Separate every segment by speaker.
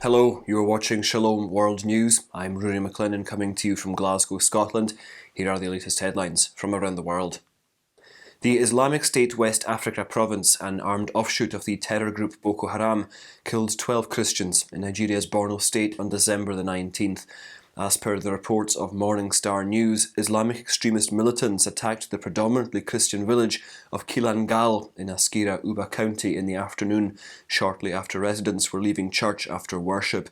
Speaker 1: Hello, you are watching Shalom World News. I'm Rory McLennan coming to you from Glasgow, Scotland. Here are the latest headlines from around the world. The Islamic State West Africa province, an armed offshoot of the terror group Boko Haram, killed 12 Christians in Nigeria's Borno state on December the 19th. As per the reports of Morning Star News, Islamic extremist militants attacked the predominantly Christian village of Kilangal in Askira-Uba County in the afternoon, shortly after residents were leaving church after worship.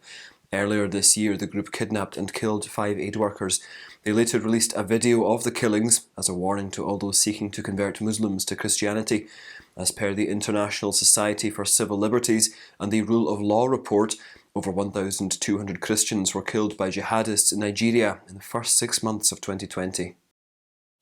Speaker 1: Earlier this year, the group kidnapped and killed 5 aid workers. They later released a video of the killings as a warning to all those seeking to convert Muslims to Christianity. As per the International Society for Civil Liberties and the Rule of Law report, over 1,200 Christians were killed by jihadists in Nigeria in the first 6 months of 2020.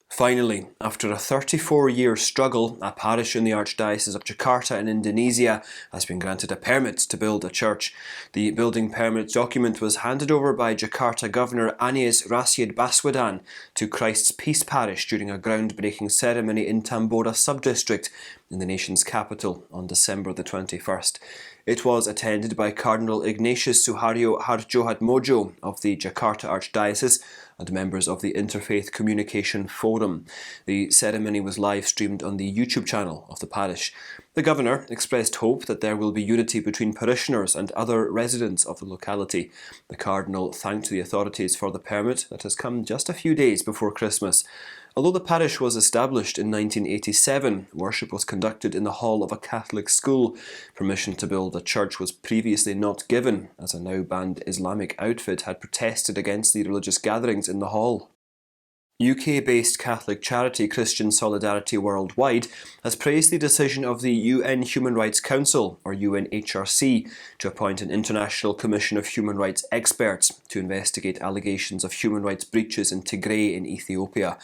Speaker 1: Finally, after a 34-year struggle, a parish in the Archdiocese of Jakarta in Indonesia has been granted a permit to build a church. The building permit document was handed over by Jakarta Governor Anies Rasyied Baswedan to Christ's Peace Parish during a groundbreaking ceremony in Tambora subdistrict in the nation's capital on December the 21st. It was attended by Cardinal Ignatius Suharyo Hardjoatmodjo of the Jakarta Archdiocese and members of the Interfaith Communication Forum. The ceremony was live-streamed on the YouTube channel of the parish. The governor expressed hope that there will be unity between parishioners and other residents of the locality. The Cardinal thanked the authorities for the permit that has come just a few days before Christmas. Although the parish was established in 1987, worship was conducted in the hall of a Catholic school. Permission to build a church was previously not given, as a now banned Islamic outfit had protested against the religious gatherings in the hall. UK-based Catholic charity Christian Solidarity Worldwide has praised the decision of the UN Human Rights Council, or UNHRC, to appoint an International Commission of Human Rights experts to investigate allegations of human rights breaches in Tigray in Ethiopia.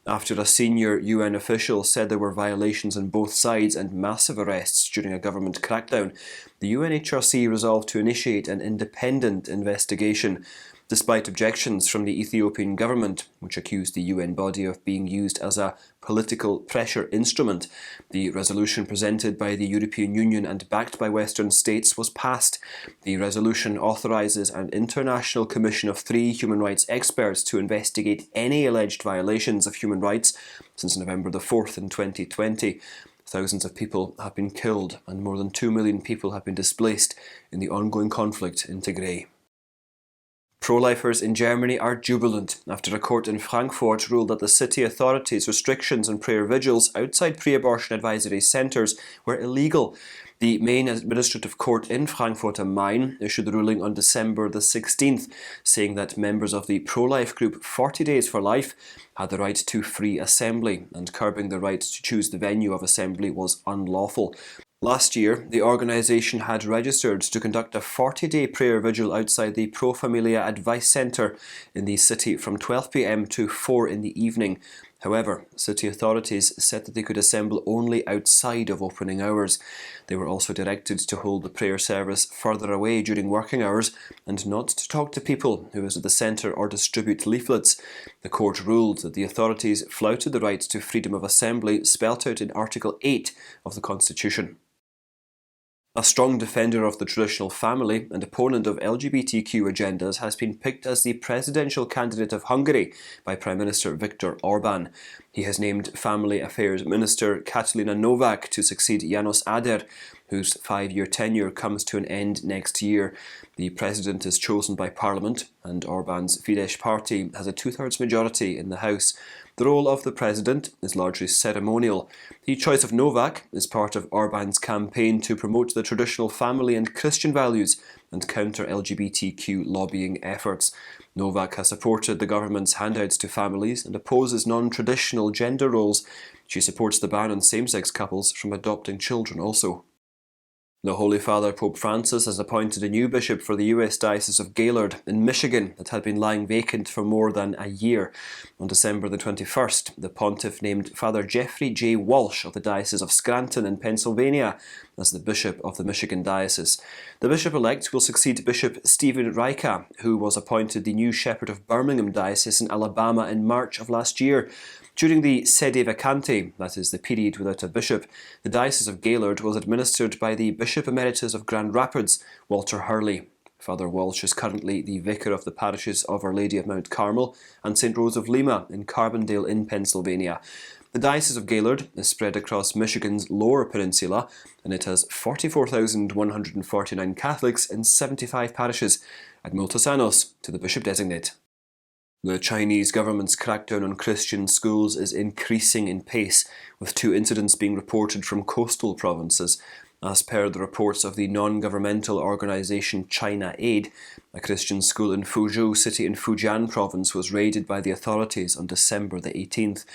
Speaker 1: After a senior UN official said there were violations on both sides and massive arrests during a government crackdown, the UNHRC resolved to initiate an independent investigation. Despite objections from the Ethiopian government, which accused the UN body of being used as a political pressure instrument, the resolution presented by the European Union and backed by Western states was passed. The resolution authorises an international commission of 3 human rights experts to investigate any alleged violations of human rights since November the 4th in 2020. Thousands of people have been killed and more than 2 million people have been displaced in the ongoing conflict in Tigray. Pro-lifers in Germany are jubilant after a court in Frankfurt ruled that the city authorities' restrictions on prayer vigils outside pre-abortion advisory centres were illegal. The main administrative court in Frankfurt am Main issued the ruling on December the 16th, saying that members of the pro-life group 40 Days for Life had the right to free assembly, and curbing the right to choose the venue of assembly was unlawful. Last year, the organisation had registered to conduct a 40-day prayer vigil outside the Pro Familia Advice Centre in the city from 12 p.m. to 4 in the evening. However, city authorities said that they could assemble only outside of opening hours. They were also directed to hold the prayer service further away during working hours and not to talk to people who visit the centre or distribute leaflets. The court ruled that the authorities flouted the right to freedom of assembly spelt out in Article 8 of the Constitution. A strong defender of the traditional family and opponent of LGBTQ agendas has been picked as the presidential candidate of Hungary by Prime Minister Viktor Orban. He has named Family Affairs Minister Katalin Novak to succeed János Áder, whose 5-year tenure comes to an end next year. The president is chosen by Parliament, and Orban's Fidesz party has a 2/3 majority in the House. The role of the president is largely ceremonial. The choice of Novak is part of Orban's campaign to promote the traditional family and Christian values and counter LGBTQ lobbying efforts. Novak has supported the government's handouts to families and opposes non-traditional gender roles. She supports the ban on same-sex couples from adopting children also. The Holy Father Pope Francis has appointed a new bishop for the US Diocese of Gaylord in Michigan that had been lying vacant for more than a year. On December the 21st, the pontiff named Father Jeffrey J. Walsh of the Diocese of Scranton in Pennsylvania as the bishop of the Michigan Diocese. The bishop-elect will succeed Bishop Stephen Rika, who was appointed the new shepherd of Birmingham Diocese in Alabama in March of last year. During the sede vacante, that is the period without a bishop, the Diocese of Gaylord was administered by the Bishop Emeritus of Grand Rapids, Walter Hurley. Father Walsh is currently the vicar of the parishes of Our Lady of Mount Carmel and St. Rose of Lima in Carbondale in Pennsylvania. The Diocese of Gaylord is spread across Michigan's Lower Peninsula, and it has 44,149 Catholics in 75 parishes. Ad multos annos to the Bishop Designate. The Chinese government's crackdown on Christian schools is increasing in pace, with 2 incidents being reported from coastal provinces. As per the reports of the non-governmental organisation China Aid, a Christian school in Fuzhou city in Fujian province was raided by the authorities on December the 18th.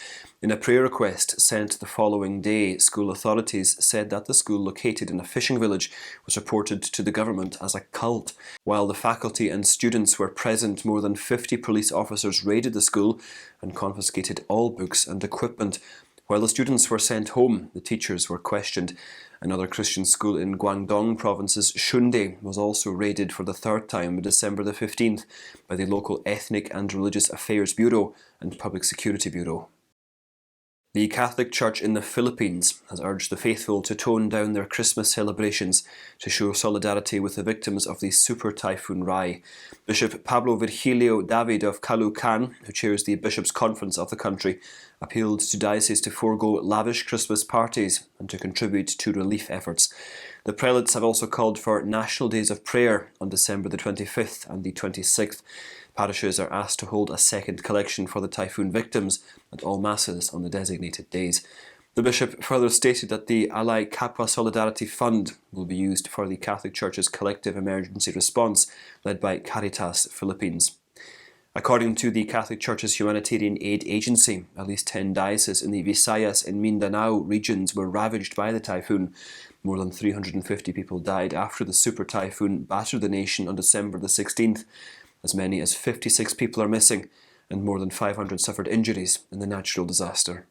Speaker 1: In a prayer request sent the following day, school authorities said that the school located in a fishing village was reported to the government as a cult. While the faculty and students were present, more than 50 police officers raided the school and confiscated all books and equipment. While the students were sent home, the teachers were questioned. Another Christian school in Guangdong province's Shunde was also raided for the 3rd time on December the 15th by the local Ethnic and Religious Affairs Bureau and Public Security Bureau. The Catholic Church in the Philippines has urged the faithful to tone down their Christmas celebrations to show solidarity with the victims of the Super Typhoon Rai. Bishop Pablo Virgilio David of Caloocan, who chairs the Bishops' Conference of the country, appealed to dioceses to forego lavish Christmas parties and to contribute to relief efforts. The prelates have also called for national days of prayer on December the 25th and the 26th. Parishes are asked to hold a second collection for the typhoon victims at all masses on the designated days. The bishop further stated that the Alay Kapwa Solidarity Fund will be used for the Catholic Church's collective emergency response led by Caritas Philippines. According to the Catholic Church's Humanitarian Aid Agency, at least 10 dioceses in the Visayas and Mindanao regions were ravaged by the typhoon. More than 350 people died after the super typhoon battered the nation on December the 16th. As many as 56 people are missing, and more than 500 suffered injuries in the natural disaster.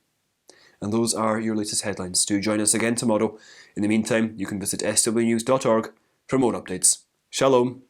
Speaker 1: And those are your latest headlines. Do join us again tomorrow. In the meantime, you can visit swnews.org for more updates. Shalom.